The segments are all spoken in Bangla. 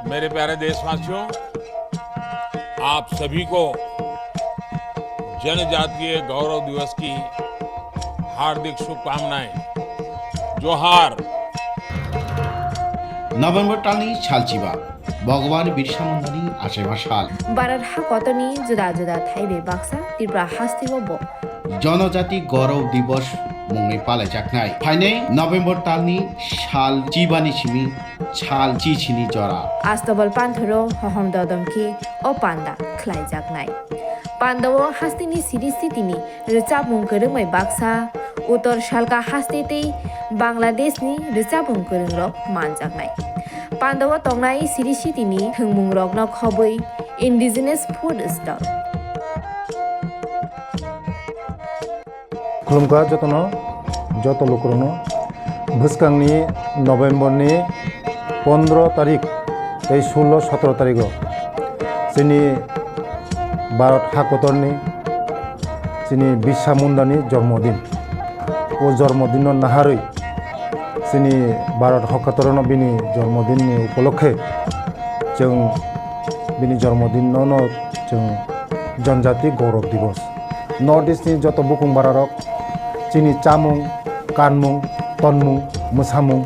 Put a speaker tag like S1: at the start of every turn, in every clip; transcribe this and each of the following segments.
S1: मेरे प्यारे देशवासियों, आप सभी को जनजातीय गौरव दिवस की हार्दिक शुभकामनाएं। जोहार।
S2: नभेम्बर टालनि सालचिबा भगवान बिरसा मुंडानि आसेबा साल
S3: भारत हाकतनि जुदा जुदा थाइबे बाक्सा त्रिपुरा हास्तिगो बो
S2: जनजाति गौरव दिवस मुङै पालायजानाय फाइनै नभेम्बर टालनि साल चिबानि सिमि साल चिचिनि जरा
S3: आस्तबल पान्थरो हहम ददमखि ओ पान्दा खलायजानाय पान्दाव हास्तिनि सिरि सितिनि रिचाबुं गोरोङै बाक्सा उत्तर सालका हास्तितै बांलादेशनि रिचाबुं गोरोंरक मानजानाय पान्दाव तंनाय सिरि सितिनि थोंमुं रगन खबै इन्डिजिनास फुड स्टल
S4: खुलुमखा जतनो जत लोकरनो भुसकांनि नभेम्बरनि 15 तारिख 16-17 तारिख जोंनि भारत हाकतरनि जोंनि बिरसा मुंडानि जन्मदिन ओ जन्मदिन नाहारै जोंनि भारत हाकतरनो बिनि जन्मदिननि उपलक्षे जों बिनि जन्मदिनावनो जों जनजाति गौरव दिवस नर्थ इस्टनि जत बुकुं बारारक जोंनि चामुं कानमुं तनमुं मोसामुं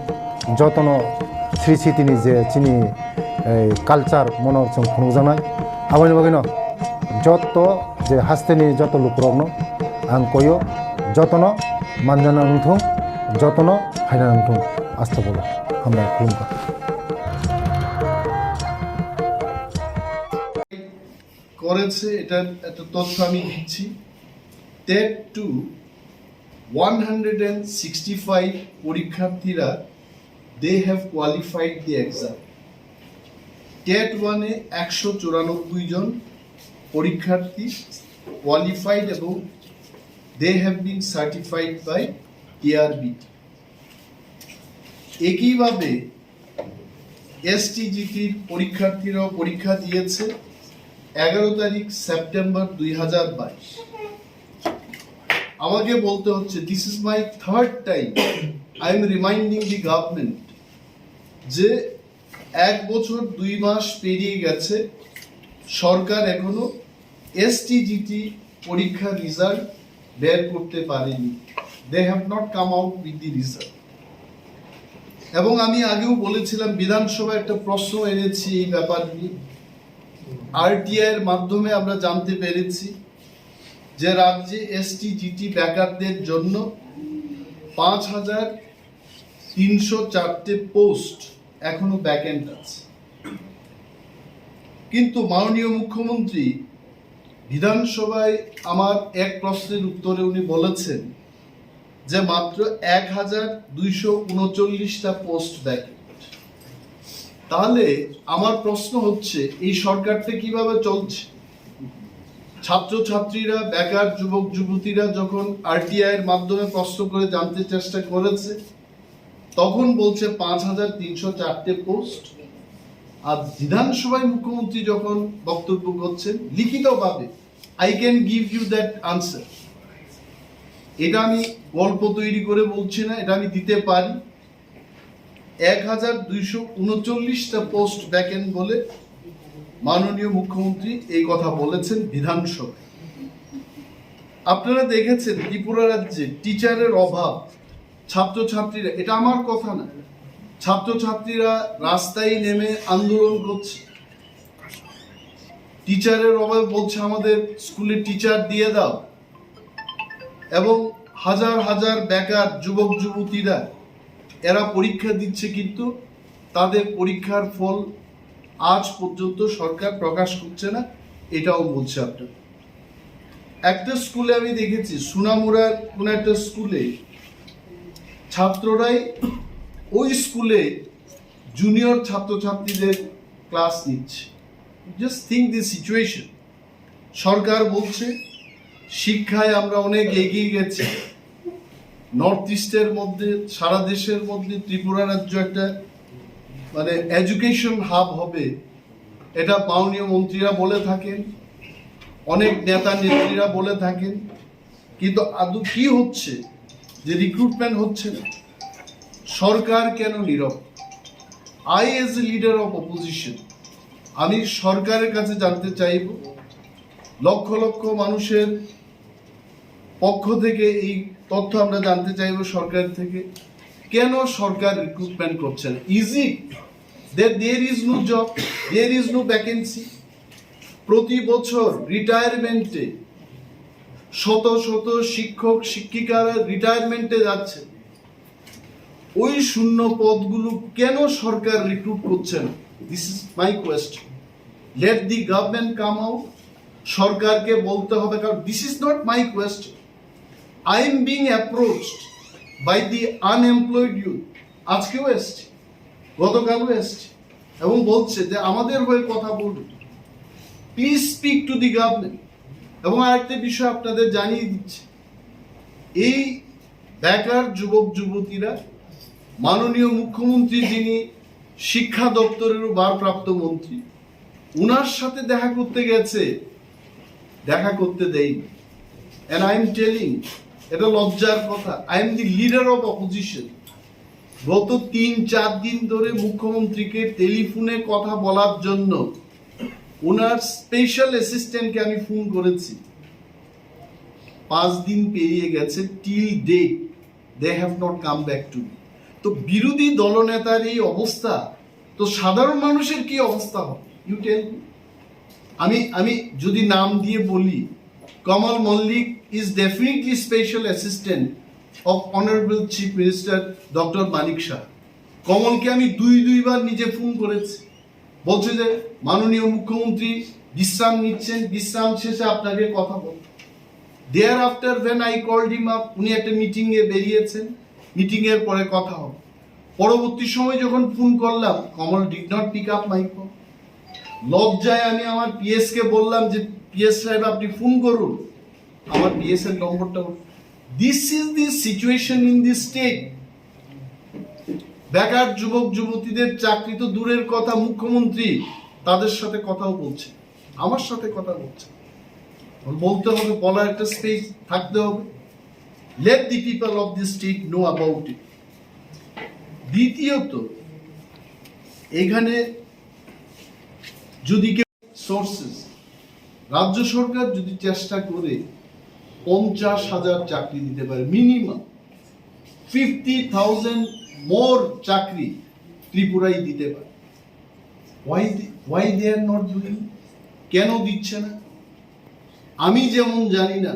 S4: जतनो श्री सिटिनि जे जोंनि कालचार मनर जों खुंजानाय आबानि बागैनो जत जे हास्तेनि जत लुकरकनो आं कयो जतनो मानजाना नंथों जतनो फायना नंथों आस्था बोलो हामबाय खुलुमबाय
S5: করেছে এটার একটা তথ্য আমি দিচ্ছি টেট 2 165 পরীক্ষার্থীরা they have qualified the exam TET 1 এ 194 জন পরীক্ষার্থী কোয়ালিফাইড এবং they have been certified by TRB একইভাবে এসটিজিটির পরীক্ষার্থীরাও পরীক্ষা দিয়েছে 11 তারিখ সেপ্টেম্বর 2022 আমাকে বলতে হচ্ছে this is my third time I am reminding the government যে 1 বছর 2 মাস পেরিয়ে গেছে সরকার এখনো এসটিজিটি পরীক্ষার রেজাল্ট বের করতে পারেনি they have not come out with the result এবং আমি আগেও বলেছিলাম বিধানসভায় একটা প্রশ্ন এনেছি এই ব্যাপার নিয়ে আরটিআই এর মাধ্যমে আমরা জানতে পেরেছি যে রাজ্যে এসটিজিটি বেকারদের জন্য 5304টি পোস্ট এখনো ভ্যাকেন্ট আছে কিন্তু মাননীয় মুখ্যমন্ত্রী বিধানসভায় আমার এক প্রশ্নের উত্তরে উনি বলেছেন যে মাত্র 1239টা পোস্ট ভ্যাকেন্ট তাহলে আমার প্রশ্ন হচ্ছে এই সরকারটা কিভাবে চলছে ছাত্রছাত্রীরা বেকার যুবক যুবতীরা যখন আরটিআই এর মাধ্যমে প্রশ্ন করে জানতে চেষ্টা করেছে তখন বলছে 5304টি পোস্ট আর বিধানসভায় মুখ্যমন্ত্রী যখন বক্তব্য করছেন লিখিতভাবে I can give you that answer এটা আমি গল্প তৈরি করে বলছি না এটা আমি দিতে পারি 1239টা পোস্ট ভ্যাকেন্ট বলে মাননীয় মুখ্যমন্ত্রী এই কথা বলেছেন বিধানসভায় আপনারা দেখেছেন ত্রিপুরা রাজ্যে টিচারের অভাব ছাত্রছাত্রীরা এটা আমার কথা না ছাত্রছাত্রীরা রাস্তায় নেমে আন্দোলন করছে টিচারের অভাব বলছে আমাদের স্কুলে টিচার দিয়ে দাও এবং হাজার হাজার বেকার যুবক যুবতীরা এরা পরীক্ষা দিচ্ছে কিন্তু তাদের পরীক্ষার ফল আজ পর্যন্ত সরকার প্রকাশ করছে না এটাও বলছে আপনার একটা স্কুলে আমি দেখেছি সুনামুড়ার কোন একটা স্কুলে ছাত্ররাই ওই স্কুলে জুনিয়র ছাত্রছাত্রীদের ক্লাস নিচ্ছে জাস্ট থিঙ্ক দিস সিচুয়েশন সরকার বলছে শিক্ষায় আমরা অনেক এগিয়ে গেছি নর্থ ইস্টের মধ্যে সারা দেশের মধ্যে ত্রিপুরা রাজ্য একটা মানে এডুকেশন হাব হবে এটা মাননীয় মন্ত্রীরা বলে থাকেন অনেক নেতা নেত্রীরা বলে থাকেন কিন্তু আদৌ কি হচ্ছে যে রিক্রুটমেন্ট হচ্ছে না সরকার কেন নীরব I as a leader of opposition আমি সরকারের কাছে জানতে চাইব, লক্ষ লক্ষ মানুষের পক্ষ থেকে এই তথ্য আমরা জানতে চাইব সরকার থেকে, কেন সরকার রিক্রুটমেন্ট করছেন? Is it that there is no job, there is no vacancy? প্রতি বছর রিটায়ারমেন্টে শত শত শিক্ষক শিক্ষিকারা রিটায়ারমেন্টে যাচ্ছে, ওই শূন্য পদগুলো কেন সরকার রিক্রুট করছেন? This is my question. Let the government come out, সরকারকে বলতে হবে, কারণ this is not my question. I am being approached by the unemployed youth, আজকেও এসছে, গতকালও এসছে, এবং বলছে যে আমাদের হয়ে কথা বলুন, please speak to the government. এবং আরেকটা বিষয় আপনাদের জানিয়ে দিচ্ছে, এই বেকার যুবক যুবতীরা মাননীয় মুখ্যমন্ত্রী, যিনি শিক্ষা দপ্তরেরও ভারপ্রাপ্ত মন্ত্রী, উনার সাথে দেখা করতে গেছে, দেখা করতে দেয়নি। এন্ড আই এম টেলিং, এটা লজ্জার কথা, I am the leader of opposition. গত 3-4 দিন ধরে মুখ্যমন্ত্রীকে টেলিফোনে কথা বলার জন্য ওনার স্পেশাল অ্যাসিস্ট্যান্টকে আমি ফোন করেছি। 5 দিন পেরিয়ে গেছে, till date they have not come back to me. তো বিরোধী দলনেতার এই অবস্থা, তো সাধারণ মানুষের কি অবস্থা হবে? You tell me. আমি যদি নাম দিয়ে বলি, Kamal Mallick is definitely special assistant of honourable chief minister doctor Manik Saha. কমলকে আমি দুইবার নিজে ফোন করেছি, বলছে যে মাননীয় মুখ্যমন্ত্রী বিশ্রাম নিচ্ছেন, বিশ্রাম শেষে আপনাকে কথা বলব। Thereafter when I called him up, উনি একটা মিটিং এ বেরিয়েছেন, মিটিং এর পরে কথা হবে। পরবর্তী সময় যখন ফোন করলাম, Kamal did not pick up my phone. লজ্জায় আমি আমার পিএস কে বললাম যে পিএস সাহেব আপনি ফোন করুন, আমার পিএস এর নম্বরটা। This is the situation in the state. বেকার যুবক যুবতীদের চাকরি তো দূরের কথা, মুখ্যমন্ত্রী তাদের সাথে কথাও বলছে, আমার সাথে কথা বলছে। বলতে হবে, বলার একটা স্পেস থাকতে হবে। Late the people of the state know about it. দ্বিতীয়ত, এখানে যদি কেউ সোর্সেস, রাজ্য সরকার যদি চেষ্টা করে 50,000 চাকরি দিতে পারে, মিনিমাম 50,000 মোর চাকরি ত্রিপুরাই দিতে পারে। Why they are not doing? কেন দিচ্ছে না? আমি যেমন জানি না,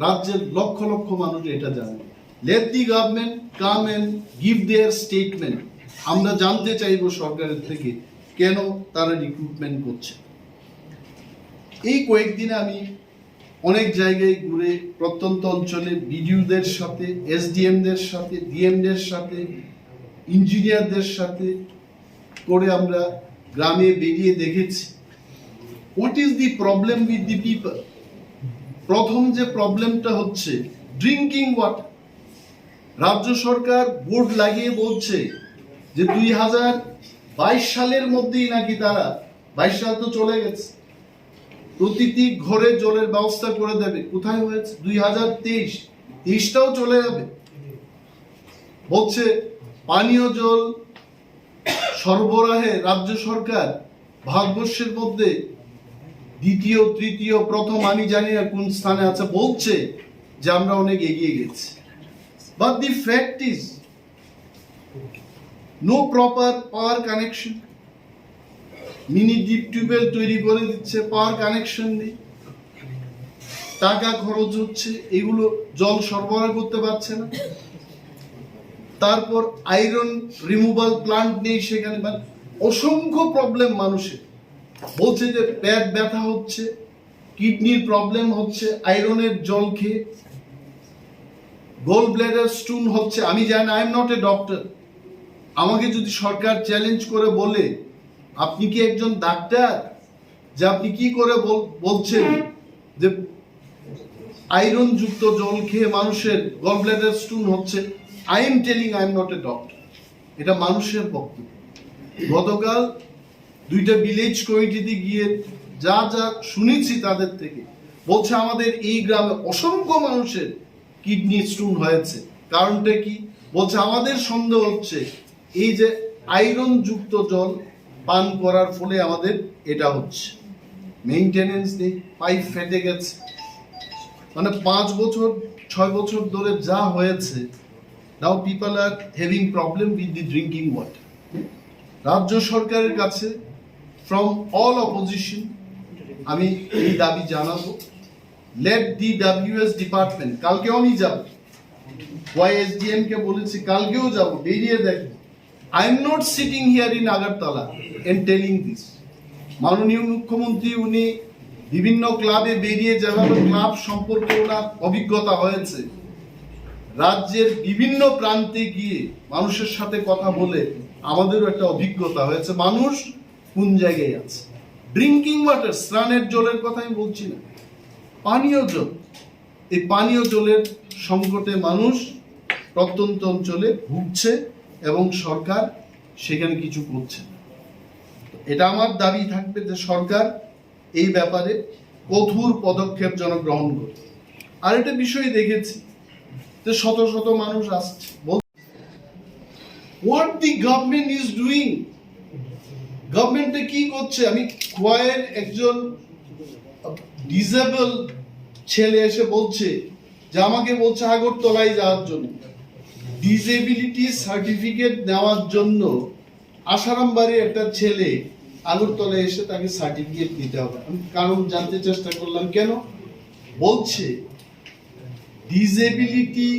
S5: রাজ্যের লক্ষ লক্ষ মানুষ এটা জানে। Let the government come and give their statement. আমরা জানতে চাইব সরকারের থেকে কেন তারা রিক্রুটমেন্ট করছে। এই কয়েকদিনে আমি অনেক জায়গায় ঘুরে প্রত্যন্ত অঞ্চলে বিডিওদের সাথে, এসডিএমদের সাথে, ডিএমদের সাথে, ইঞ্জিনিয়ারদের সাথে করে আমরা গ্রামে বেরিয়ে দেখেছি what is the problem with the people. প্রথম যে প্রবলেমটা হচ্ছে ড্রিঙ্কিং ওয়াটার। রাজ্য সরকার বোর্ড লাগিয়ে বলছে যে 2022 সালের মধ্যেই নাকি তারা, 22 সাল তো চলে গেছে, প্রতিটি ঘরে জলের ব্যবস্থা করে দেবে। কোথায় হয়েছে? 2023টাও চলে যাবে। বলছে পানীয় জল সরবরাহে রাজ্য সরকার ভারতবর্ষের মধ্যে দ্বিতীয়, তৃতীয়, প্রথম, আমি জানি না কোন স্থানে আছে। বলছে যে আমরা অনেক এগিয়ে গেছি, but the fact is no proper power connection. Mini deep tubewell তৈরি করে দিচ্ছে, পাওয়ার কানেকশন নেই, টাকা খরচ হচ্ছে, এগুলো জল সরবরাহ করতে পারছে না। তারপর আয়রন রিমুভাল প্লান্ট নেই সেখানে, মানে অসংখ্য প্রবলেম মানুষের। বলছে যে পেট ব্যথা হচ্ছে, কিডনির প্রবলেম হচ্ছে আয়রনের জল খেয়ে, গোল ব্লাডার স্টোন হচ্ছে। আমি জানি, I am not a doctor, আমাকে যদি সরকার চ্যালেঞ্জ করে বলে আপনি কি একজন ডাক্তার যে আপনি কি করে বলছেন যে আয়রন যুক্ত জল খেয়ে মানুষের গল ব্লাডার স্টোন হচ্ছে, I am telling I am not a doctor. এটা মানুষের বক্তব্য। গতকাল 2টা ভিলেজ কমিটিতে গিয়ে যা যা শুনেছি তাদের থেকে, বলছে আমাদের এই গ্রামে অসংখ্য মানুষের কিডনি স্টোন হয়েছে। কারণটা কি? বলছে আমাদের সন্দেহ হচ্ছে এই যে আয়রন যুক্ত জল পান করার ফলে আমাদের এটা হচ্ছে। মেইনটেনেন্স নেই, পাইপ ফেটে গেছে, মানে 5 বছর 6 বছর ধরে যা হয়েছে, now people are having problem with the drinking water. রাজ্য সরকারের কাছে ফ্রম অল অপোজিশন আমি এই দাবি জানাবো, লেট দি ডাব্লিউএস ডিপার্টমেন্ট, কালকেও আমি যাব, ওয়াইএসডিএম কে বলেছি কালকেও যাব, বেরিয়ে দেখবো। I am not sitting here in Agartala and telling this. মাননীয় মুখ্যমন্ত্রী উনি বিভিন্ন ক্লাবে বেরিয়ে যেভাবে ক্লাব সম্পর্কে ওনার অভিজ্ঞতা হয়েছে, রাজ্যের বিভিন্ন প্রান্তে গিয়ে মানুষের সাথে কথা বলে আমাদেরও একটা অভিজ্ঞতা হয়েছে মানুষ কোন জায়গায় আছে। ড্রিঙ্কিং ওয়াটার, স্নানের জলের কথা আমি বলছি না, পানীয় জল, এই পানীয় জলের সংকটে মানুষ প্রত্যন্ত অঞ্চলে ভুগছে এবং সরকার সেখানে কিছু করছে না। এটা আমার দাবি থাকবে যে সরকার এই ব্যাপারে কঠোর পদক্ষেপ যেন গ্রহণ করে। আর একটা বিষয় দেখেছি যে শত শত মানুষ আসছে, what the government is doing, গভর্নমেন্টে কি করছে। আমি খোয়াইয়ের একজন ডিসেবল ছেলে এসে বলছে যে আমাকে বলছে আগরতলায় যাওয়ার জন্য, ডিসেবিলিটি সার্টিফিকেট নেওয়ার জন্য আসারামবাড়ির একটা ছেলে আগরতলায় এসে তাকে সার্টিফিকেট নিতে হবে। আমি কারণ জানতে চেষ্টা করলাম কেন, বলছে ডিসেবিলিটি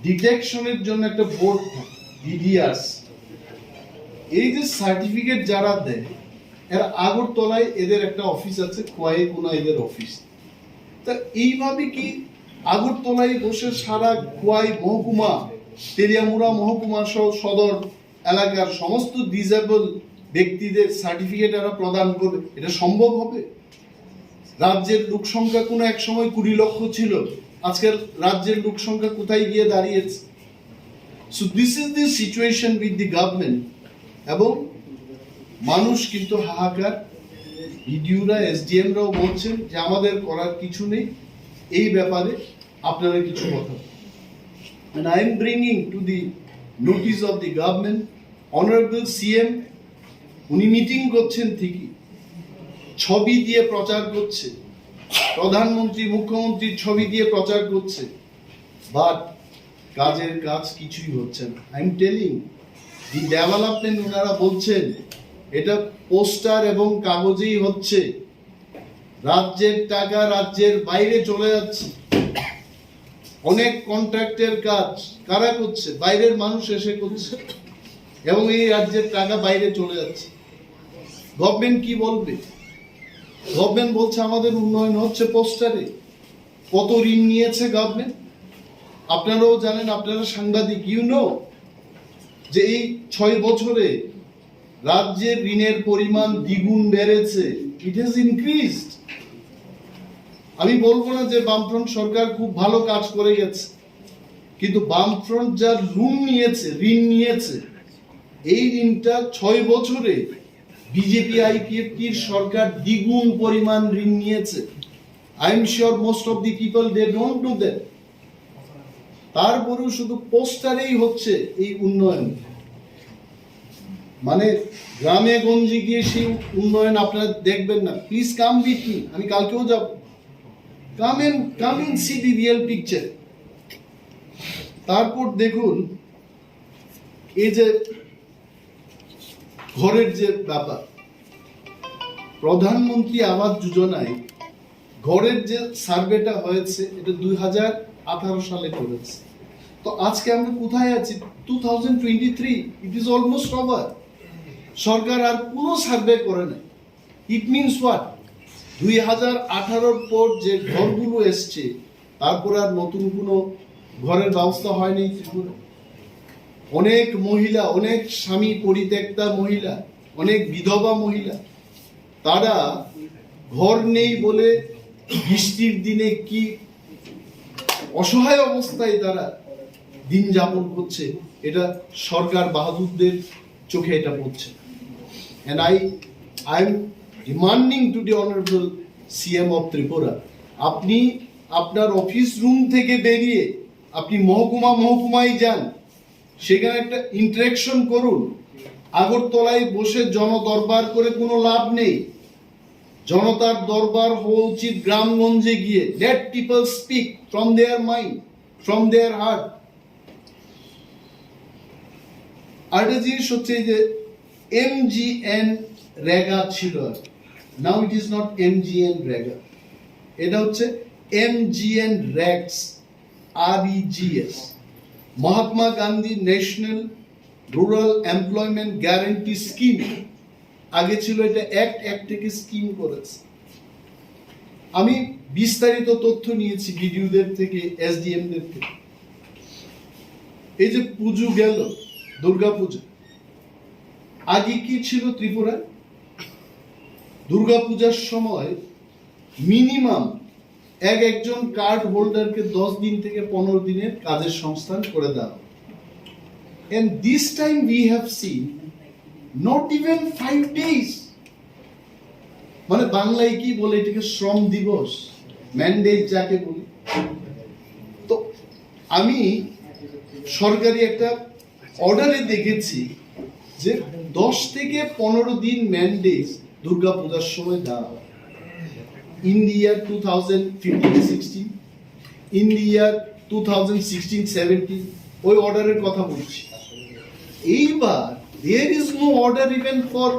S5: ডিটেকশনের জন্য একটা বোর্ড থাকে, ডিডিআরস। এই যে সার্টিফিকেট যারা দেয় এরা আগরতলায় এদের একটা অফিস আছে, খোয়াই কোনা এদের অফিস। তা এইভাবে কি আগরতলায় বসে সারা খোয়াই মহকুমা, তেলিয়ামুড়া মহকুমা সহ সদর এলাকার সমস্ত ডিসেবল ব্যক্তিদের সার্টিফিকেট এরা প্রদান করবে? এটা সম্ভব হবে? রাজ্যের লোক সংখ্যা কোনো এক সময় 20 লক্ষ ছিল, আজকের রাজ্যের লোক সংখ্যা কোথায় গিয়ে দাঁড়িয়েছে? So this is the situation with the government. এবং মানুষ কিন্তু হাহাকার, বিডিওরা এসডিএমরাও বলছেন যে আমাদের করার কিছু নেই, এই ব্যাপারে আপনারা কিছু কথা। And I am bringing to the notice of the government, Honorable CM, উনি মিটিং করছেন ঠিকই, ছবি দিয়ে প্রচার করছে, প্রধানমন্ত্রী মুখ্যমন্ত্রীর ছবি দিয়ে প্রচার করছে, বাট কাজের কাজ কিছুই হচ্ছে না। I am telling the development, ওনারা বলছেন এটা পোস্টার এবং কাগজেই হচ্ছে, রাজ্যের টাকা রাজ্যের বাইরে চলে যাচ্ছে। অনেক কন্ট্রাক্টের কাজ কারা করছে? বাইরের মানুষ এসে করছে এবং এই রাজ্যের টাকা বাইরে চলে যাচ্ছে। গভর্নমেন্ট কি বলবে? গভর্নমেন্ট বলছে আমাদের উন্নয়ন হচ্ছে পোস্টারে। কত ঋণ নিয়েছে গভর্নমেন্ট আপনারাও জানেন, আপনারা সাংবাদিক, ইউ নো যে এই 6 বছরে রাজ্যের ঋণের পরিমাণ দ্বিগুণ বেড়েছে, ইট হ্যাজ ইনক্রিজড। আমি বলবো না যে বামফ্রন্ট সরকার খুব ভালো কাজ করে গেছে, কিন্তু বামফ্রন্ট যা ঋণ নিয়েছে এই ঋণটা 6 বছরে বিজেপি আইপিএফটির সরকার দ্বিগুণ পরিমাণ ঋণ নিয়েছে। I am sure most of the people they don't do that. তারপরেও শুধু পোস্টারেই হচ্ছে এই উন্নয়ন, মানে গ্রামে গঞ্জে গিয়ে সেই উন্নয়ন আপনারা দেখবেন না। প্লিজ কাম উইথ মি, আমি কালকেও যাব। Come and see the real picture. তারপর দেখুন এই যে ঘরের যে ব্যাপার, প্রধানমন্ত্রী আবাস যোজনায় ঘরের যে সার্ভেটা হয়েছে এটা 2018 সালে করেছে। তো আজকে আমরা কোথায় আছি? 2023, ইট ইজ অলমোস্ট ওভার। সরকার আর কোনো সার্ভে করে নাই। It means what? 2018 পর যে ঘরগুলো এসছে তারপর আর নতুন কোনো ঘরের ব্যবস্থা হয়নি ত্রিপুরা। অনেক মহিলা, অনেক স্বামী পরিত্যক্তা মহিলা, অনেক বিধবা মহিলা, তারা ঘর নেই বলে বৃষ্টির দিনে কি অসহায় অবস্থায় তারা দিন যাপন করছে, এটা সরকার বাহাদুরদের চোখে এটা পড়ছে। And I am demanding to the Honorable CM of Tripura, আপনি আপনার অফিস রুম থেকে বেরিয়ে আপনি মহকুমায় যান, সেখানে একটা ইন্টারেকশন করুন। আগরতলায় বসে জনদরবার করে কোনো লাভ নেই। জনতার দরবার হওয়া উচিত গ্রামগঞ্জে গিয়ে। Let people speak from their mind, from their heart. আরেকটা জিনিস হচ্ছে যে MGN রেগা ছিল, now it is not MGN REGA, এটা হচ্ছে MGN REGS, REGS, Mahatma Gandhi national rural employment guarantee scheme. আগে ছিল এটা অ্যাক্ট থেকে স্কিম করেছে। আমি বিস্তারিত তথ্য নিয়েছি বিডিওদের থেকে, SDMদের থেকে। এই যে পুজো গেল, দুর্গা পূজা, আগে কি ছিল ত্রিপুরায়? দুর্গা পূজার সময় মিনিমাম একজন কার্ড হোল্ডারকে 10 দিন থেকে 15 দিনের কাজের সংস্থান করে দেওয়া। And this time we have seen not even 5 days. মানে বাংলায় কি বলে এটাকে? শ্রম দিবস, ম্যান্ডেট যাকে বলি। তো আমি সরকারি একটা অর্ডারে দেখেছি যে 10 থেকে 15 দিন ম্যান্ডেট দুর্গা পূজার সময় দেওয়া হয়। In the year 2015-16, in the year 2016-17, ওই অর্ডারের কথা বলছি। এইবার there is no order even for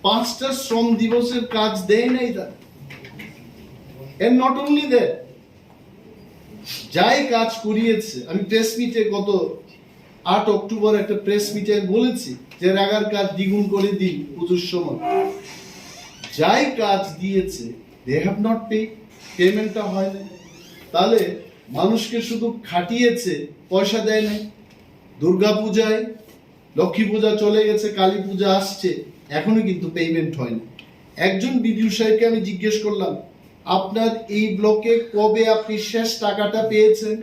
S5: 5টা শ্রম দিবসের কাজ দেয় নাই তারা। And not only that, যাই কাজ করিয়েছে, আমি প্রেস মিটে গত 8 অক্টোবর একটা প্রেস মিটে বলেছি যে রাগার কাজ দ্বিগুণ করে দিন পুজোর সময়। যাই কাজ দিয়েছে they have not paid, পেমেন্টটা হয় না। তাহলে মানুষকে শুধু খাটিয়েছে, পয়সা দেয় নাই। দুর্গা পূজায়, লক্ষ্মী পূজা চলে গেছে, কালী পূজা আসছে, এখনো কিন্তু পেমেন্ট হয় না। একজন বিডিও সাহেবকে আমি জিজ্ঞেস করলাম, আপনার এই ব্লকে কবে আপনি শেষ টাকাটা পেয়েছেন?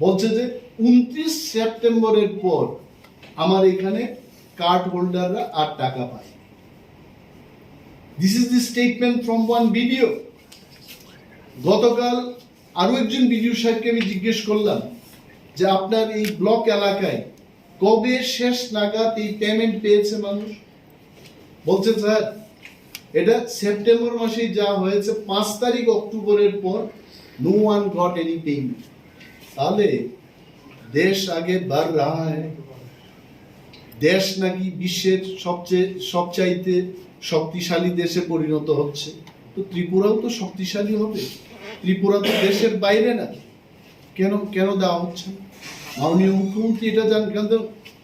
S5: বলছে যে 29 সেপ্টেম্বরের পর আমার এখানে কার্ড হোল্ডাররা আর টাকা পায়। This is the statement from one video. গতকাল আরো একজন বিডিও সাহেবকে আমি জিজ্ঞেস করলাম যে আপনার এই ব্লক এলাকায় কবে শেষ নাগাদ এই পেমেন্ট পেয়েছে মানুষ? বলছে স্যার এটা সেপ্টেম্বর মাসে যা হয়েছে, 5 তারিখ অক্টোবরের পর no one got any payment. তাহলে দেশ আগে বাড় রাহা है। দেশ নাকি বিশ্বের সবচাইতে শক্তিশালী দেশে পরিণত হচ্ছে। তো ত্রিপুরাও তো শক্তিশালী হবে। ত্রিপুরা তো দেশের বাইরে না, কেন দেওয়া হচ্ছে? মাননীয় মুখ্যমন্ত্রী এটা জান, কিন্তু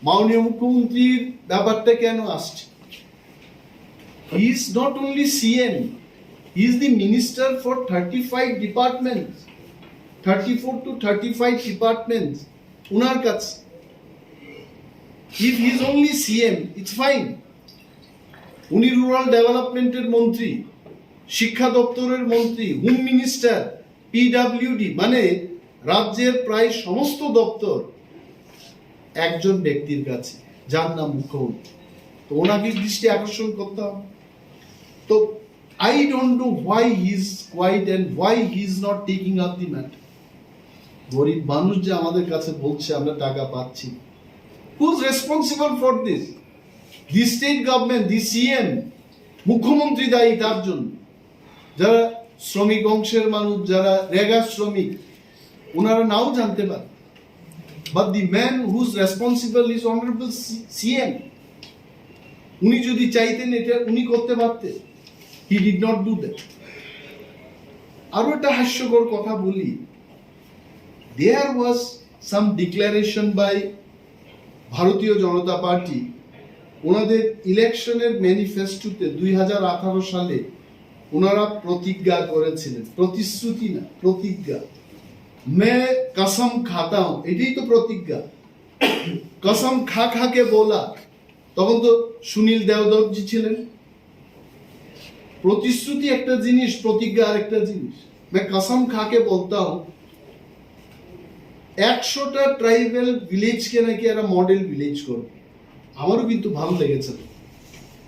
S5: মাননীয় মুখ্যমন্ত্রীর ব্যাপারটা কেন আসছে? হি is not only CM, he is the minister for 35 departments, 34 to 35 departments উনার কাছে। If he is only CM, it's fine. উনি রুরাল ডেভেলপমেন্টের মন্ত্রী, শিক্ষা দপ্তরের মন্ত্রী, হোম মিনিস্টার, PWD, মানে রাজ্যের প্রায় সমস্ত দপ্তর একজন ব্যক্তির কাছে, যার নাম মুখ্যমন্ত্রী। তো ওনাকে দৃষ্টি আকর্ষণ করতে হবে। তো I don't know why he is quiet and why he is not taking up the matter. গরিব মানুষ যে আমাদের কাছে বলছে আমরা টাকা পাচ্ছি, who is responsible for this? The state government, the CM, মুখ্যমন্ত্রী দায়ী তার জন্য। যারা শ্রমিক অংশের মানুষ, যারা রেগা শ্রমিক, ওনারা নাও জানতে পারে। But the man who's responsible is honourable CM। উনি যদি চাইতেন এটা উনি করতে পারতেন। He did not do that. আরো একটা হাস্যকর কথা বলি, দেয়ার ওয়াজ সাম ডিক্লারেশন বাই ভারতীয় জনতা পার্টি। ওনাদের ইলেকশনের ম্যানিফেস্টোতে 2018 সালে ওনারা প্রতিজ্ঞা করেছিলেন, প্রতিশ্রুতি না, প্রতিজ্ঞা। মে কসম খাতা হুঁ, এটাই তো প্রতিজ্ঞা। কসম খাকে বলা, তখন তো সুনীল দেওদত্তজি ছিলেন। প্রতিশ্রুতি একটা জিনিস, প্রতিজ্ঞা আরেকটা জিনিস। মে কসম খাকে বলতা হুঁ 100টা ট্রাইবাল ভিলেজকে নাকি এরা মডেল ভিলেজ করবে। আমারও কিন্তু ভালো লেগেছে,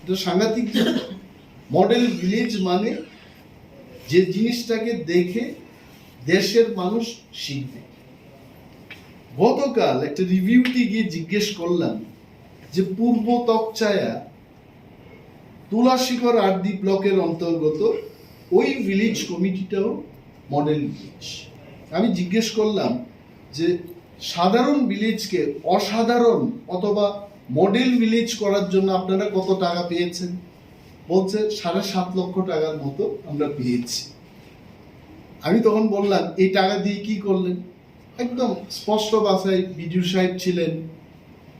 S5: এটা সাংঘাতিক। মডেল ভিলেজ মানে যে জিনিসটাকে দেখে দেশের মানুষ শিখবে। গতকাল একটা রিভিউতে গিয়ে জিজ্ঞেস করলাম যে পূর্ব তকচায়া তুলাশিখর আরডি ব্লকের অন্তর্গত ওই ভিলেজ কমিটিটাও মডেল ভিলেজ। আমি জিজ্ঞেস করলাম যে সাধারণ ভিলেজকে অসাধারণ অথবা মডেল ভিলেজ করার জন্য আপনারা কত টাকা পেয়েছেন? বলছে 7.5 লক্ষ টাকার মতো আমরা পেয়েছি। আমি তখন বললাম এই টাকা দিয়ে কি করলেন? একদম স্পষ্ট ভাষায় বিডিও সাহেব ছিলেন,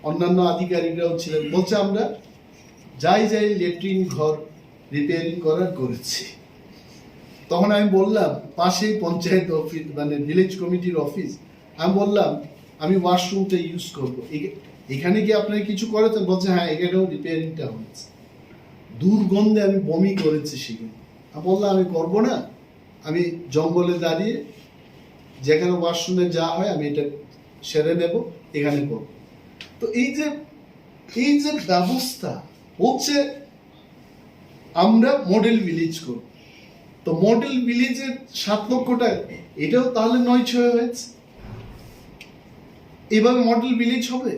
S5: অন্যান্য আধিকারিকরাও ছিলেন। বলছে আমরা যাই ল্যাট্রিন ঘর রিপেয়ারিং করার করেছি। তখন আমি বললাম পাশেই পঞ্চায়েত অফিস মানে ভিলেজ কমিটির অফিস, আমি বললাম আমি ওয়াশরুমটা ইউজ করবো, এখানে কি আপনারা কিছু করেছেন? বলছে হ্যাঁ এখানেও রিপেয়ারিংটা হয়েছে। দুর্গন্ধে আমি বমি করেছি সেখানে। আমি বললাম আমি করবো না, আমি জঙ্গলে দাঁড়িয়ে যেখানে ওয়াশরুমে যা হয় আমি এটা সেরে নেব, এখানে করব। তো এই যে ব্যবস্থা হচ্ছে আমরা মডেল ভিলেজ করব, তো মডেল ভিলেজের 7 লক্ষ টাকা এটাও তাহলে 9-6 হয়েছে। এভাবে মডেল ভিলেজ হবে?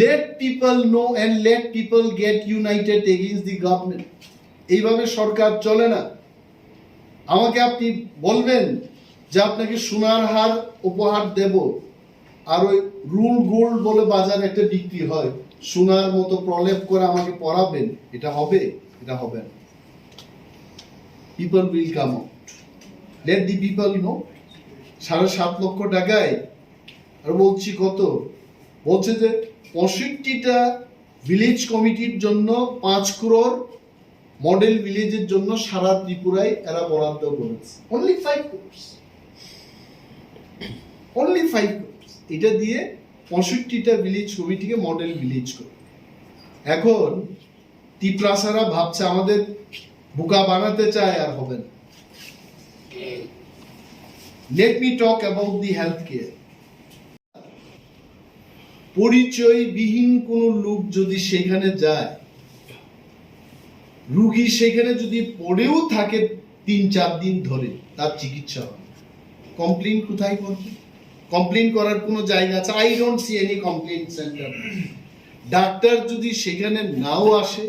S5: Let people know and let people get united against the government. এইভাবে সরকার চলে না। আমাকে আপনি বলবেন যে আপনাকে সোনার হার উপহার দেব, আর ওই রুল গোল্ড বলে বাজারে একটা বিক্রি হয়, সোনার মতো প্রলেপ করে আমাকে পরাবেন, এটা হবে? এটা হবে না। People will come out, let the people know. 7.5 lakh টাকায়, আর বলছি কত, বলছে যে 65টা ভিলেজ কমিটির জন্য 5 crore, মডেল ভিলেজের জন্য সারা ত্রিপুরায় এরা বরাদ্দ করেছে। Only 5 crores, only 5 crores। এটা দিয়ে 65টা ভিলেজ কমিটিকে মডেল ভিলেজ করে। এখন ত্রিপুরাসারা ভাবছে আমাদের বোকা বানাতে চায়, আর হবে না। Let me talk about the health care. পরিচয়বিহীন কোন লোক যদি সেখানে যায়, রুগী সেখানে যদি পড়েও থাকে 3-4 দিন ধরে, তার চিকিৎসা হয়, কমপ্লেন কোথায় করবে? কমপ্লেন করার কোনো জায়গা আছে? I don't see any complain centre. Doctor যদি সেখানে নাও আসে,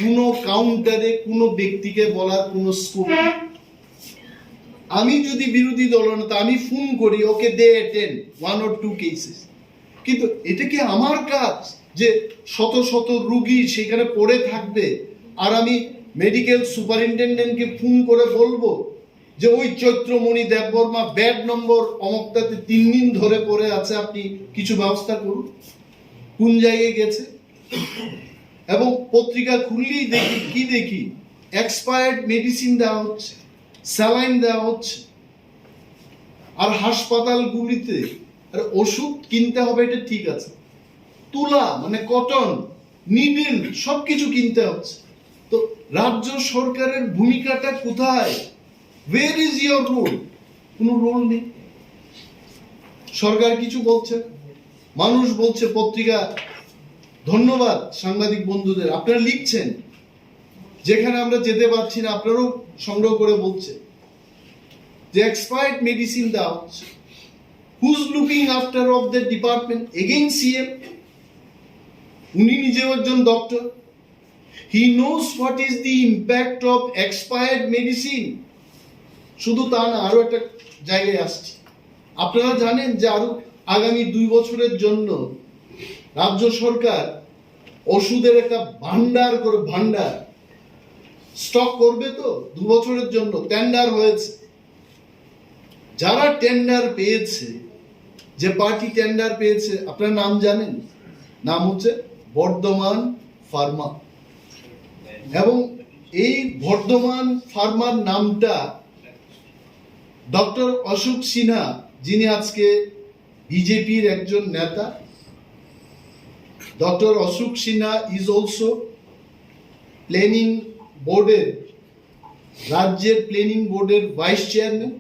S5: কোনো কাউন্টারে কোনো ব্যক্তিকে বলার কোনো স্কোপ। আমি যদি বিরোধী দলনেতা, আমি ফোন করি, ওকে দে অ্যাটেন্ড 1 or 2 কেসেস, কিন্তু এটা কি আমার কাজ যে শত শত রুগী সেখানে পড়ে থাকবে আর আমি মেডিকেল সুপারিনটেন্ডেন্টকে ফোন করে বলবো যে ওই চৈত্রমণি দেববর্মা বেড নম্বর অমুকটাতে 3 দিন ধরে পড়ে আছে, আপনি কিছু ব্যবস্থা করুন? কোন জায়গায় গেছে? এবং পত্রিকা খুললেই দেখি এক্সপায়ার্ড মেডিসিন দেওয়া হচ্ছে, স্যালাইন দেওয়া হচ্ছে। আর হাসপাতালগুলিতে আর ওষুধ কিনতে হবে, এটা ঠিক আছে, তুলা মানে কটন, নিডল সবকিছু কিনতে হচ্ছে। তো রাজ্য সরকারের ভূমিকাটা কোথায়? Where is your role? কোনো রোল নেই। সরকার কিছু বলছে, মানুষ বলছে, পত্রিকা, ধন্যবাদ সাংবাদিক বন্ধুদের, আপনারা লিখছেন, যেখানে আমরা যেতে পারছি না আপনারাও সংগ্রহ করে বলছে যে এক্সপায়ার্ড মেডিসিন দেওয়া হচ্ছে। Who's looking after of the department? Again CM. উনি নিজেও একজন doctor, he knows what is the impact of expired medicine. শুধু তা না, আরো একটা জায়গায় আসছি। আপনারা জানেন যে আরো আগামী 2 বছরের জন্য রাজ্য সরকার ওষুধের একটা ভান্ডার স্টক করবে। তো 2 বছরের জন্য টেন্ডার হয়েছে। যারা টেন্ডার পেয়েছে, যে পার্টি টেন্ডার পেয়েছে, আপনার নাম জানেন? নাম হচ্ছে বর্ধমান ফার্মা। এবং এই বর্ধমান ফার্মার নামটা ডক্টর অশোক সিনহা, যিনি আজকে বিজেপির একজন নেতা, doctor Ashok Sinha is also planning বোর্ডের, রাজ্যের প্ল্যানিং বোর্ডের ভাইস চেয়ারম্যান।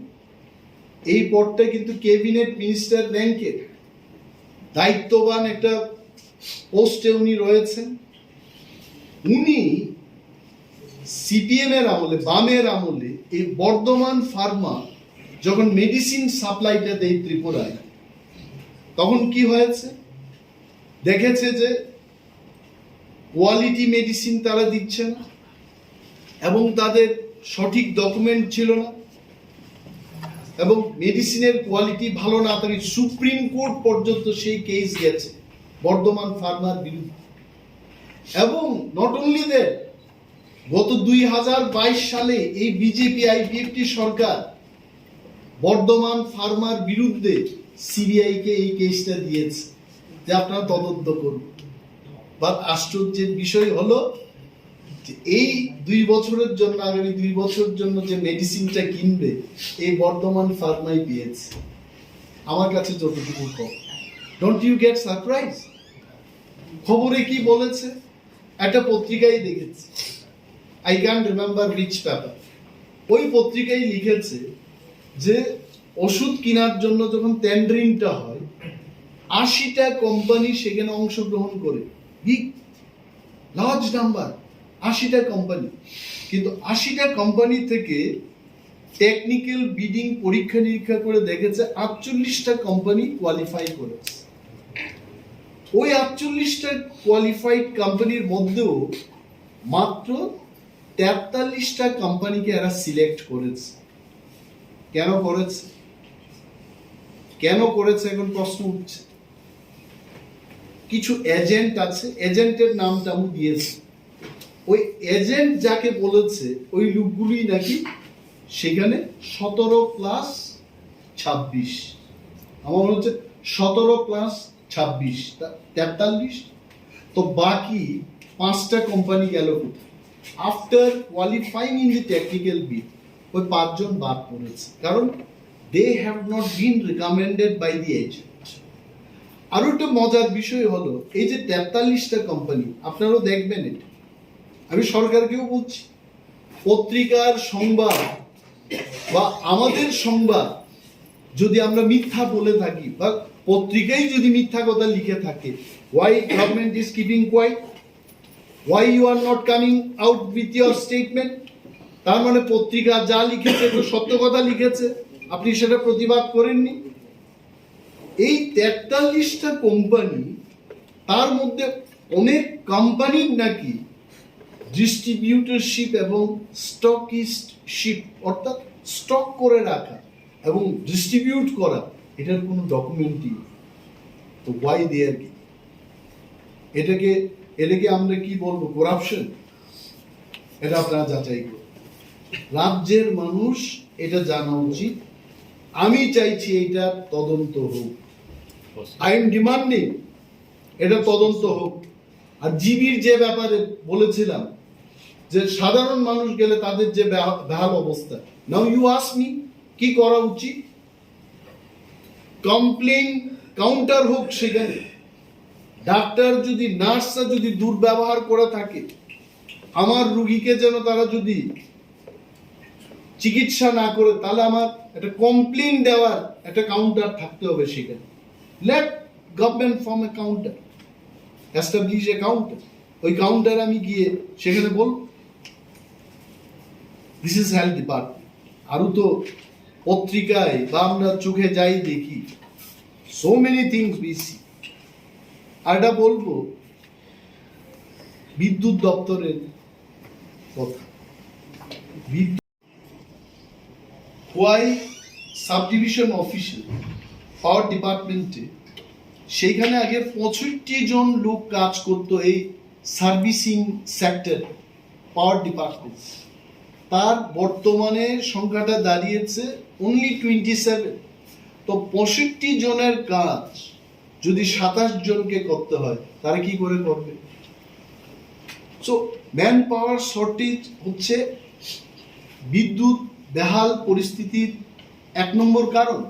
S5: এই পদটা কিন্তু ক্যাবিনেট মিনিস্টার র্যাঙ্কের দায়িত্ববান একটা পোস্টে উনি রয়েছেন। উনি সিপিএম এর আমলে, বামের আমলে, এই বর্ধমান ফার্মা যখন মেডিসিন সাপ্লাইটা দেয় ত্রিপুরায়, তখন কি হয়েছে, দেখেছে যে কোয়ালিটি মেডিসিন তারা দিচ্ছে না এবং তাদের সঠিক ডকুমেন্ট ছিল না এবং মেডিসিনের কোয়ালিটি ভালো না থাকে। সুপ্রিম কোর্ট পর্যন্ত সেই কেস গেছে বর্ধমান ফার্মার বিরুদ্ধে। এবং নট অনলি দ্যাট, গত 2022 সালে এই বিজেপি আইপিএফটি সরকার বর্ধমান ফার্মার বিরুদ্ধে সিবিআই কে এই কেসটা দিয়েছে যে আপনারা তদন্ত করুন। বা আশ্চর্যের বিষয় হলো যে এই 2 বছরের জন্য, আগামী 2 বছরের জন্য যে মেডিসিনটা কিনবে এই বর্ধমান ফার্মাই পেয়েছে। আমার কাছে যতটুকু খবর, ডোন্ট ইউ গেট সারপ্রাইজ? খবরে কি বলেছে, একটা পত্রিকায় দেখেছি, I can't remember which paper, ওই পত্রিকায় লিখেছে যে ওষুধ কেনার জন্য যখন টেন্ডারিংটা হয় 80টা কোম্পানি সেখানে অংশগ্রহণ করে, বিগ লার্জ নাম্বার, 80টা কোম্পানি। কিন্তু 80টা কোম্পানি থেকে টেকনিক্যাল বিডিং পরীক্ষা নিরীক্ষা করে দেখেছে 48টা কোম্পানি কোয়ালিফাই করেছে। ওই 48টা কোয়ালিফাইড কোম্পানির মধ্যেও মাত্র 43টা কোম্পানিকে এরা সিলেক্ট করেছে। কেন করেছে, কেন করেছে এখন প্রশ্ন উঠছে। কিছু এজেন্ট আছে, এজেন্টের নামটা আমি দিয়েছি, ওই এজেন্ট যাকে বলেছে ওই লোকগুলি নাকি সেখানে 17+26, আমার মনে হচ্ছে 17+26 43, তো বাকি 5টা কোম্পানি গেল কোথায়? After qualifying in the technical bid ওই 5 জন বাদ পড়েছে, কারণ they have not been recommended by the agent. আরো একটা মজার বিষয় হলো, এই যে 43টা কোম্পানি, আপনারাও দেখবেন এটা, আমি সরকারকেও বলছি, পত্রিকার সংবাদ বা আমাদের সংবাদ যদি আমরা মিথ্যা বলে থাকি বা পত্রিকায় যদি মিথ্যা কথা লিখে থাকে, why government is keeping quiet, why you are not coming out with your statement, তার মানে পত্রিকা যা লিখেছে তো সত্য কথা লিখেছে, আপনি সেটা প্রতিবাদ করেননি। এই 43টা কোম্পানি, তার মধ্যে অনেক কোম্পানির নাকি ডিস্ট্রিবিউটরশিপ এবং স্টকিস্টশিপ, অর্থাৎ স্টক করে রাখা এবং ডিস্ট্রিবিউট করা, এটার কোনো ডকুমেন্টই নেই। তো ওয়াই দেয়ার কি, এটাকে আমরা কি বলবো, করাপশন? এটা আপনারা যাচাই করুন। রাজ্যের মানুষ এটা জানা উচিত। আমি চাইছি এটা তদন্ত হোক, আই এম ডিমান্ডিং এটা তদন্ত হোক। আর জিবির যে ব্যাপারে বলেছিলাম যে সাধারণ মানুষ গেলে তাদের যে বেহাল অবস্থা, নাও ইউ আস্ক মি কি করা উচিত? কমপ্লেন কাউন্টার হোক, সেখানে ডাক্তার যদি, নার্সরা যদি দুর্ব্যবহার করে থাকে, আমার রুগীকে যেন তারা যদি চিকিৎসা না করে, তাহলে আমার একটা কমপ্লেন দেওয়ার একটা কাউন্টার থাকতে হবে সেখানে। Late government form A counter, establish a counter, ওই কাউন্টার আমি গিয়ে সেখানে বলব দিস ইজ হেলথ ডিপার্টমেন্ট। আরো তো পত্রিকায় বা আমরা চোখে যাই দেখি, so many things we see. আর এটা বলবো বিদ্যুৎ দপ্তরের কথা। ওয়াই সাব ডিভিশন অফিসে পাওয়ার ডিপার্টমেন্টে সেইখানে আগে 65 জন লোক কাজ করতো এই সার্ভিসিং সেক্টর পাওয়ার ডিপার্টমেন্ট, তার বর্তমানে সংখ্যাটা দাঁড়িয়েছে অনলি 27। তো 65 জনের কাজ যদি 27 জনকে করতে হয়, তারা কি করে করবে? সো ম্যান পাওয়ার শর্টেজ হচ্ছে বিদ্যুৎ বেহাল পরিস্থিতির 1 নম্বর কারণ।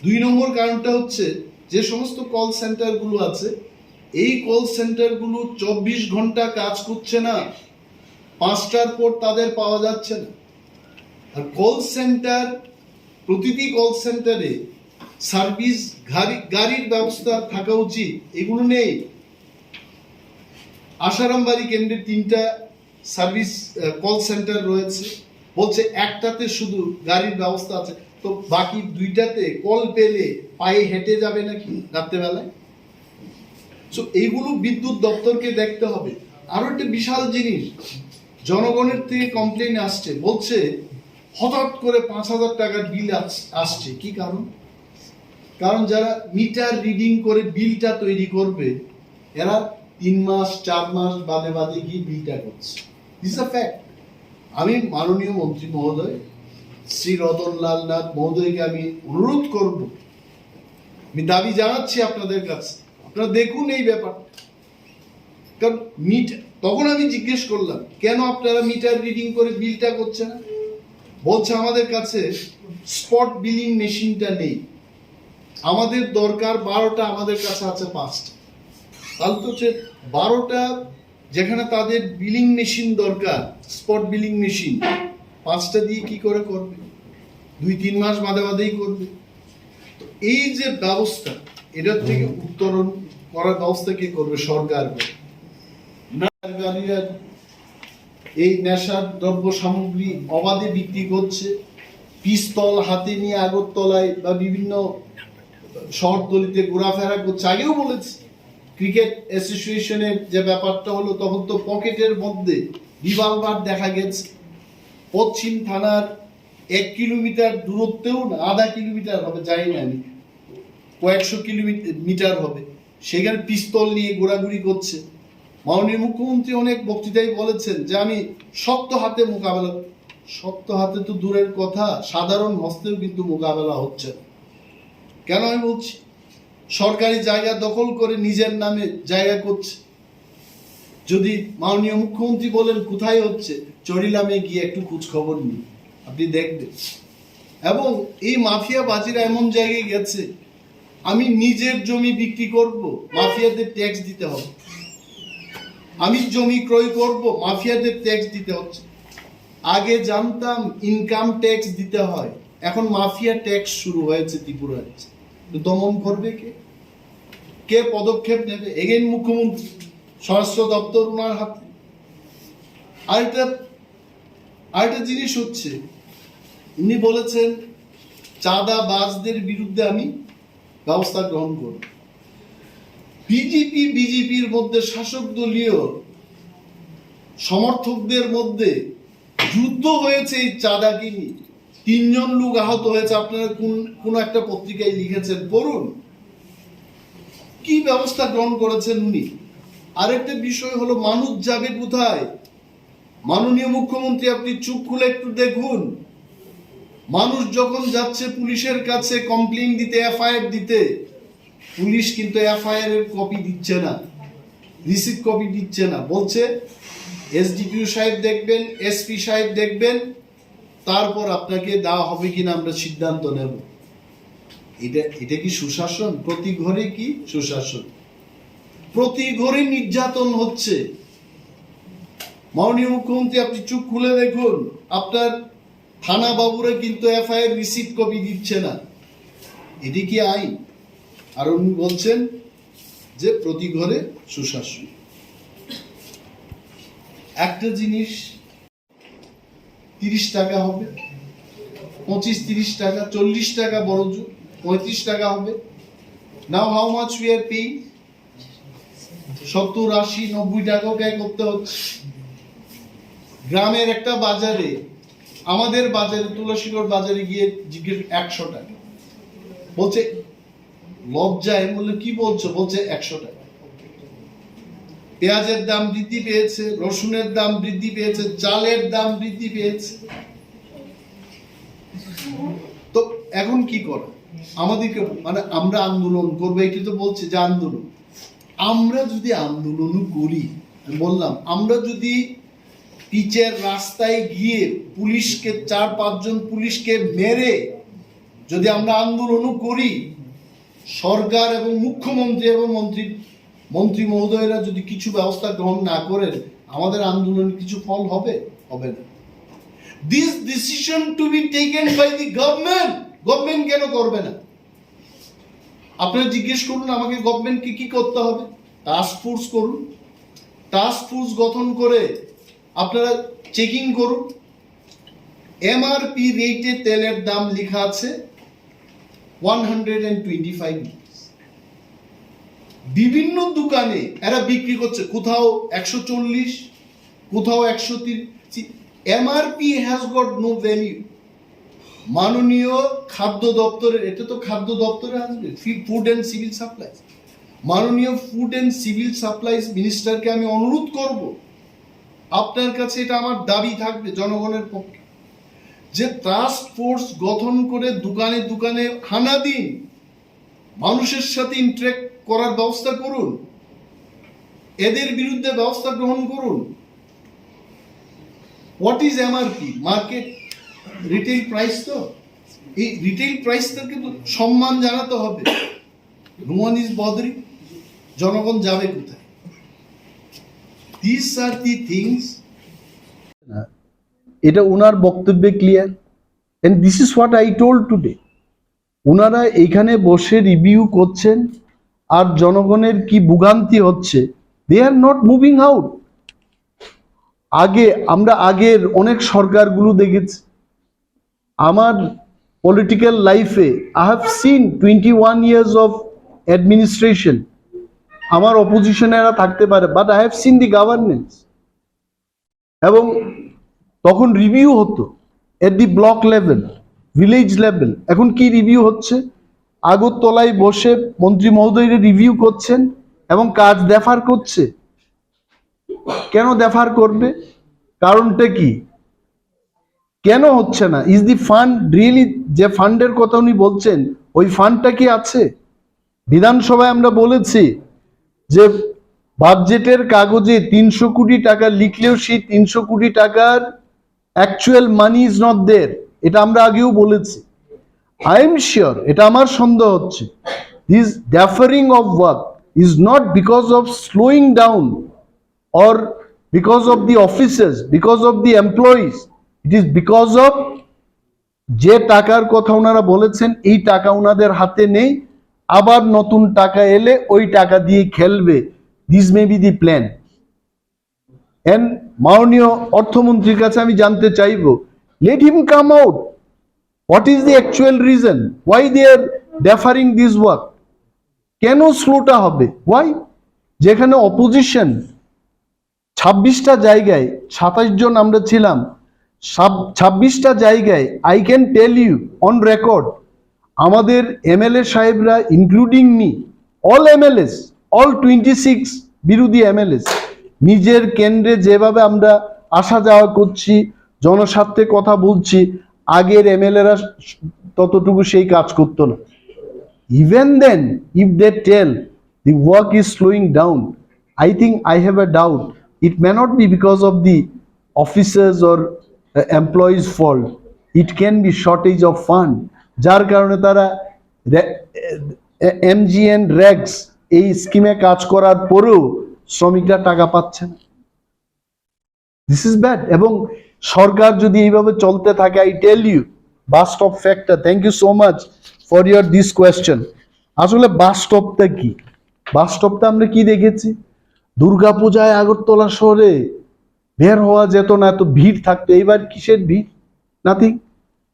S5: 2 নম্বর কারণটা হচ্ছে যে সমস্ত কল সেন্টারগুলো আছে, এই কল সেন্টারগুলো 24 ঘন্টা কাজ করছে না, 5টার পর তাদের পাওয়া যাচ্ছে না। আর কল সেন্টার, প্রতিটি কল সেন্টারে সার্ভিস গাড়ির ব্যবস্থা থাকা উচিত, এগুলো নেই। আশারামবাড়ি কেন্দ্রে 3টা সার্ভিস কল সেন্টার রয়েছে, বলছে একটাতে শুধু গাড়ির ব্যবস্থা আছে, তো বাকি দুইটাতে কল পেলে পায়ে হেঁটে যাবে নাকি রাত্রেবেলায়? তো এইগুলো বিদ্যুৎ দপ্তরকে দেখতে হবে। আরো একটা বিশাল জিনিস, জনগণের থেকে কমপ্লেন আসছে, বলছে হঠাৎ করে 5,000 টাকার বিল আসছে। কি কারণ? কারণ যারা মিটার রিডিং করে বিলটা তৈরি করবে, এরা 3 মাস 4 মাস বাদে বাদে গিয়ে বিলটা করছে। This a fact. আমি মাননীয় মন্ত্রী মহোদয় শ্রী রতনলাল নাথ মহোদয়কে আমি অনুরোধ করব, আমি দাবি জানাচ্ছি আপনাদের কাছে, আপনারা দেখুন এই ব্যাপারটা। কারণ তখন আমি জিজ্ঞেস করলাম, কেন আপনারা মিটার রিডিং করে বিলটা করছে না? বলছে আমাদের কাছে স্পট বিলিং মেশিনটা নেই, আমাদের দরকার 12টা, আমাদের কাছে আছে 5টা। তাহলে তো 12টা যেখানে তাদের বিলিং মেশিন দরকার, স্পট বিলিং মেশিন, 5টা দিয়ে কি করে করবে? 2-3 মাস বাদে বাদেই করবে। তো এই যে ব্যবস্থা, এটার থেকে উত্তরণ করার ব্যবস্থা কে করবে? সরকার। এই নেশার দ্রব্য সামগ্রী অবাধে বিক্রি করছে, পিস্তল হাতে নিয়ে আগরতলায় বা বিভিন্ন শহরতলিতে ঘোরাফেরা করছে। আগেও বলেছি, ক্রিকেট অ্যাসোসিয়েশনের যে ব্যাপারটা হলো, তখন তো পকেটের মধ্যে রিভলভার দেখা গেছে। পশ্চিম থানার 1 কিলোমিটার দূরত্বেও না, আধা কিলোমিটার হবে, জানি না আমি, কয়েকশো কিলোমিটার হবে, সেখানে পিস্তল নিয়ে ঘোরাঘুরি করছে। মাননীয় মুখ্যমন্ত্রী অনেক বক্তৃতায় বলেছেন যে আমি শক্ত হাতে মোকাবেলা। শক্ত হাতে তো দূরের কথা, সাধারণ হস্তেও কিন্তু মোকাবেলা হচ্ছে না। কেন আমি বলছি? সরকারি জায়গা দখল করে নিজের নামে জায়গা করছে। যদি মাননীয় মুখ্যমন্ত্রী বলেন কোথায় হচ্ছে, চরিলামে গিয়ে একটু খোঁজ খবর নিন, আপনি দেখবেন। এবং এই মাফিয়া বাজিরা এমন জায়গায় গেছে, আমি নিজের জমি বিক্রি করব, মাফিয়াদের ট্যাক্স দিতে হবে। আমি জমি ক্রয় করব, মাফিয়াদের ট্যাক্স দিতে হচ্ছে। আগে জানতাম ইনকাম ট্যাক্স দিতে হয়, এখন মাফিয়া ট্যাক্স শুরু হয়েছে ত্রিপুরায়। দমন করবে কে? কে পদক্ষেপ নেবে? এগেইন মুখ্যমন্ত্রী, স্বরাষ্ট্র দপ্তর ওনার হাতে। আরেকটা জিনিস হচ্ছে, উনি বলেছেন চাঁদাবাজদের বিরুদ্ধে আমি ব্যবস্থা গ্রহণ করব। বিজেপির মধ্যে, শাসক দলীয় সমর্থকদের মধ্যে যুদ্ধ হয়েছে এই চাঁদাকে নিয়ে। 3 জন লোক আহত হয়েছে, আপনারা কোন একটা পত্রিকায় লিখেছেন, পড়ুন কি ব্যবস্থা গ্রহণ করেছেন উনি। আরেকটা বিষয় হলো, মানুষ যাবে কোথায়? মাননীয় মুখ্যমন্ত্রী, আপনি চোখ খুলে একটু দেখুন, মানুষ যখন যাচ্ছে পুলিশের কাছে কমপ্লেইন দিতে, এফআইআর দিতে, পুলিশ কিন্তু এফআইআর এর কপি দিচ্ছে না, রিসিপ্ট কপি দিচ্ছে না। বলছে এসডিপিও সাহেব দেখবেন, এসপি সাহেব দেখবেন, তারপর আপনাকে দেওয়া হবে কিনা আমরা সিদ্ধান্ত নেব। এটা কি সুশাসন? প্রতি ঘরে কি সুশাসন? প্রতি ঘরে নির্যাতন হচ্ছে। মাননীয় মুখ্যমন্ত্রী, আপনি চোখ খুলে দেখুন, আপনার থানা বাবুরা কিন্তু এফআইআর রিসিপ্ট কপি দিচ্ছে না। এটি কি আইন? আর উনি বলছেন যে প্রতি ঘরে সুশাসন। একটা জিনিস 30 টাকা হবে, 25-30 টাকা, 40 টাকা, বড় জোর 35 টাকা হবে। Now how much we are paying? 70-80-90 টাকাও পে করতে হচ্ছে। গ্রামের একটা বাজারে, আমাদের বাজারে, তুলসীগড় বাজারে গিয়ে জিজ্ঞেস 100 টাকা। বলছে লজ্জায়, বললে কি বলছো? বলছে 100 টাকা। পেঁয়াজের দাম বৃদ্ধি পেয়েছে, রসুনের দাম বৃদ্ধি পেয়েছে, চালের দাম বৃদ্ধি পেয়েছে। তো এখন কি করে আমাদেরকে? মানে আমরা আন্দোলন করবো, এটি তো বলছে যে আন্দোলন। আমরা যদি আন্দোলন করি, বললাম, আমরা যদি পিচের রাস্তায় গিয়ে পুলিশকে 4-5 জন পুলিশকে মেরে যদি আমরা আন্দোলন করি, সরকার এবং মুখ্যমন্ত্রী এবং মন্ত্রী মহোদয়রা যদি কিছু ব্যবস্থা গ্রহণ না করেন, আমাদের আন্দোলন কিছু ফল হবে? হবে না। This decision to be taken by the government. Government কেন করবে না? আপনারা জিজ্ঞেস করুন আমাকে, গভর্নমেন্টকে কি করতে হবে? টাস্ক ফোর্স করুন, টাস্ক ফোর্স গঠন করে আপনারা চেকিং করুন। এমআরপি রেটে তেলের দাম লেখা আছে 125 বিভিন্ন দোকানে এরা বিক্রি করছে, কোথাও 140, কোথাও 130। MRP has got no value. মাননীয় খাদ্য দপ্তরের, এটা তো খাদ্য দপ্তরে আসবে, ফুড অ্যান্ড সিভিল সাপ্লাইজ, মাননীয় ফুড অ্যান্ড সিভিল সাপ্লাইজ মিনিস্টারকে আমি অনুরোধ করব, আপনার কাছে এটা আমার দাবি থাকবে জনগণের পক্ষে, যে টাস্ক ফোর্স গঠন করে দোকানে দোকানে হানা দিন, মানুষের সাথে ইন্টারেক্ট করার ব্যবস্থা করুন, এদের বিরুদ্ধে ব্যবস্থা গ্রহণ করুন। What is MRP? Market retail price. তো এই রিটেল প্রাইসটাকে তো সম্মান জানাতে হবে। No one is bothering. জনগণ যাবে কোথায়? This are the things.
S6: এটা ওনার বক্তব্যে clear, and this is what I told today. ওনারা এইখানে বসে রিভিউ করছেন আর জনগণের কি ভোগান্তি হচ্ছে, they are not moving out. আমরা আগের অনেক সরকারগুলো দেখেছি। আমার পলিটিক্যাল লাইফে I have seen 21 years of administration. আমার অপোজিশনে এরা থাকতে পারে, but I have seen the governance. এবং তখন রিভিউ হতো at the block level, village level. এখন কি রিভিউ হচ্ছে? আগরতলায় বসে মন্ত্রী মহোদয়রা রিভিউ করছেন এবং কাজ দেফার করছে। কেন দেফার করবে? কারণটা কি? কেন হচ্ছে না? ইজ দি ফান্ড রিয়েলি, যে ফান্ডের কথা উনি বলছেন ওই ফান্ডটা কি আছে? বিধানসভায় আমরা বলেছি যে বাজেটের কাগজে 300 কোটি টাকা লিখলেও সেই 300 কোটি টাকার actual money is not there. এটা আমরা আগেও বলেছি। আই এম শিওর, এটা আমার সন্দেহ হচ্ছে, this deferring of work is not because of slowing down or because of the officers, because of the employees. It is because of যে টাকার কথা ওনারা বলেছেন এই টাকা ওনাদের হাতে নেই, আবার নতুন টাকা এলে ওই টাকা দিয়ে খেলবে। This may be the plan. And মাননীয় অর্থমন্ত্রীর কাছে আমি জানতে চাইব, let him come out. What is the actual reason why they are deferring this work? কেন স্লোটা হবে? ওয়াই? যেখানে অপোজিশন 26টা জায়গায়, 27 জন আমরা ছিলাম, 26টা জায়গায় I can tell you on record, আমাদের এমএলএ সাহেবরা including me, all MLAs, all 26 বিরোধী এমএলএস, নিজের কেন্দ্রে যেভাবে আমরা আসা যাওয়া করছি, জনস্বার্থে কথা বলছি, আগের এমএলএরা ততটুকু সেই কাজ করতো না। Even then, if they tell the work is slowing down, I think I have a doubt. It may not be because of the officers or employees' fault. It can be shortage of fund. যার কারণে তারা MGN REGS এই স্কিমে কাজ করার পরেও শ্রমিকরা টাকা পাচ্ছে না। This is bad. এবং সরকার যদি এইভাবে চলতে থাকে, আই টেল ইউ, বাস্তব factor. Thank you so much for your this question. আসলে বাস্তবটা কি? বাস্তবটা আমরা কি দেখেছি? দুর্গাপূজায় আগরতলা শহরে বের হওয়া যেত না, এত ভিড় থাকতো। এইবার কিসের ভিড়? Nothing.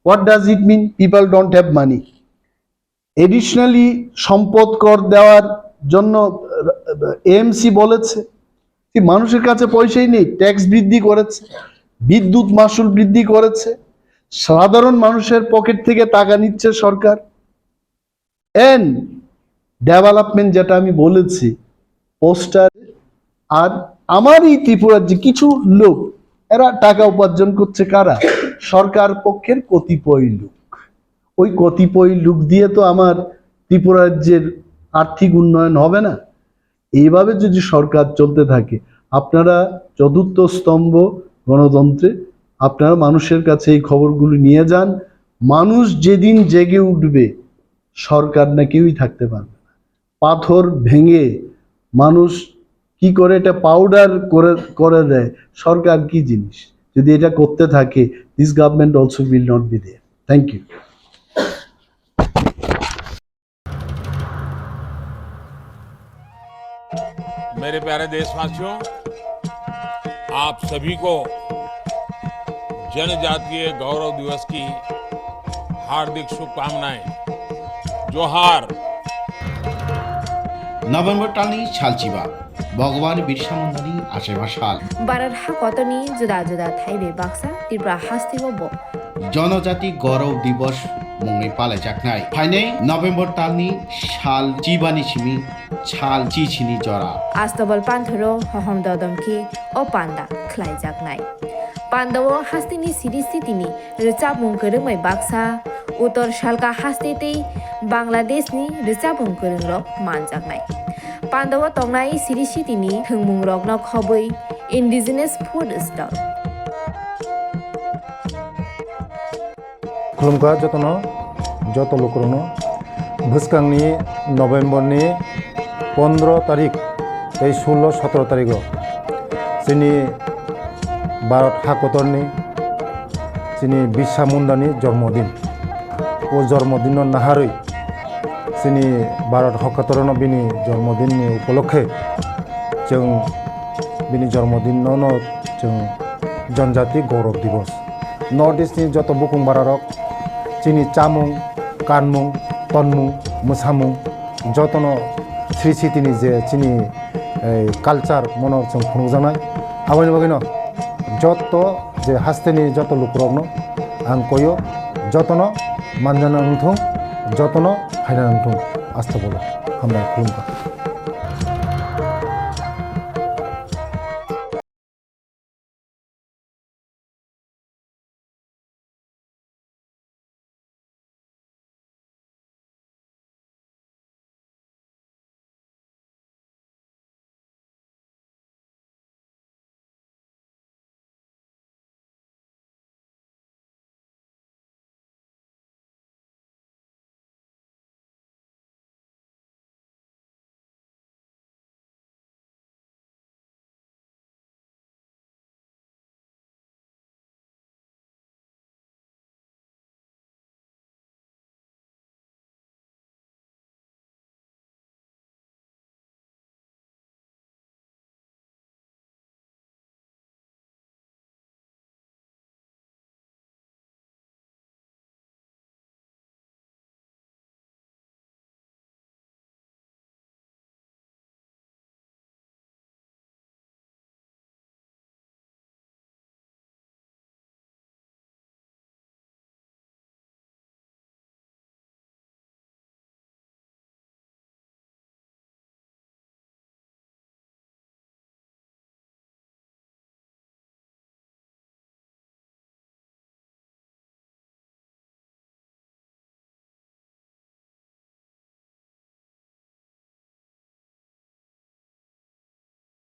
S6: What does it mean? People don't have money. Additionally সম্পদ কর দেওয়ার জন্য এএমসি বলেছে কি মানুষের কাছে পয়সাই নেই, ট্যাক্স বৃদ্ধি করেছে, বিদ্যুৎ মাশুল বৃদ্ধি করেছে, সাধারণ মানুষের পকেট থেকে টাকা নিচ্ছে সরকার। এন্ড ডেভেলপমেন্ট, যেটা আমি বলেছি পোস্টার, আর আমার এই ত্রিপুরার যে কিছু লোক, এরা টাকা উপার্জন করছে। কারা? সরকার পক্ষের কতিপয় লোক। ওই কতিপয় লোক দিয়ে তো আমার ত্রিপুরা রাজ্যের আর্থিক উন্নয়ন হবে না। এইভাবে যদি সরকার চলতে থাকে, আপনারা চতুর্থ স্তম্ভ গণতন্ত্রে আপনারা মানুষের কাছে এই খবরগুলো নিয়ে যান। মানুষ যেদিন জেগে উঠবে, সরকার না কেউই থাকতে পারবে না। পাথর ভেঙে মানুষ কি করে এটা পাউডার করে দেয়, সরকার কি জিনিস? যদি এটা করতে থাকে, this government also will not be there. Thank you.
S1: मेरे प्यारे देशवासियों, आप सभी को जनजातीय गौरव दिवस की हार्दिक शुभकामनाएं। जोहार।
S2: नभेम्बर टालनि सालचिबा भगवान बिरसा मुंडानि आसेमा साल
S3: भारत हाकतनि जुदा जुदा थाइबे बाक्सा त्रिपुरा हास्तिबो बो
S2: जनजाति गौरव दिवस मुङै पालायजानाय फाइनै नभेम्बर टालनि साल चिबानि सिमी साल चिचिनि जरा
S3: आस्तबल पान्थरो हहम ददमखि ओ पान्दा ख्लाइजाकनाय पान्दावो हास्तिनि सिरिस्थितिनि रोचाबुं गोरोङै बाक्सा उत्तर सालका हास्तेतै बांलादेशनि रोचाबुं गोरोंरक मानजाकनाय पान्दावो तंनाय सिरिस्थितिनि थोंमुं रकनो खबै इन्डिजिनास फुड स्टल
S4: खुलुमगा जत लोकरनो भुसकांनि नभेम्बरनि 15 तारिख 16-17 तारिख जोंनि भारत हाकतरनि जोंनि बिरसा मुंडानि जन्मदिन ओ जन्मदिन नाहारै जोंनि भारत हाकतरनो बिनि जन्मदिननि उपलक्षे जों बिनि जन्मदिनावनो जों जनजाति गौरव दिवस नर्थ इस्टनि जत बुकुं बारारक जोंनि चामुं कानमुं तनमुं मोसामुं जतनो श्री सिटिनि जे जोंनि कालचार मनर जों खुंजानाय आबानि बागैनो जत जे हास्तेनि जत लुकरकनो आं कयो जतनो मानजाना नंथों जतनो फायना नंथों आस्था बोलो हामबाय खुलुमबाय।